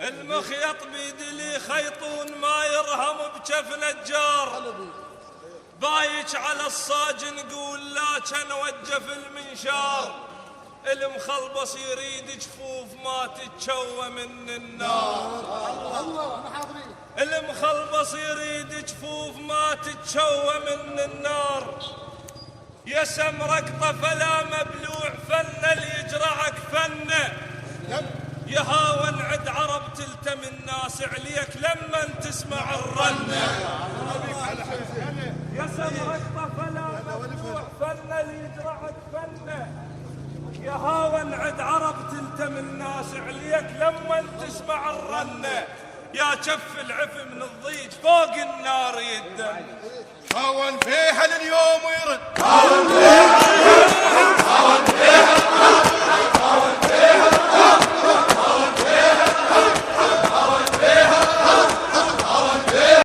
المخيط بيد لي خيطون ما يرهم بجف نجار، بايج على الصاج نقول لا كان وجف المنشار، المخلبص يريد جفوف ما تتشوى من النار، المخلبص يريد جفوف ما تتشوى من النار، يا سمرك طفلا مبلوع فن اللي يجرعك فنه، يا هاون عد عرب تلتم الناس عليك لما تسمع الرنه، يا سمرك طفلا مبلوع فن اللي يجرعك فنه، يا هاون عد عرب تلتم الناس عليك لما تسمع الرنه، يا كف العف من الضيج فوق النار يدم، هاون فيها اليوم ويرد، هاون فيها اليوم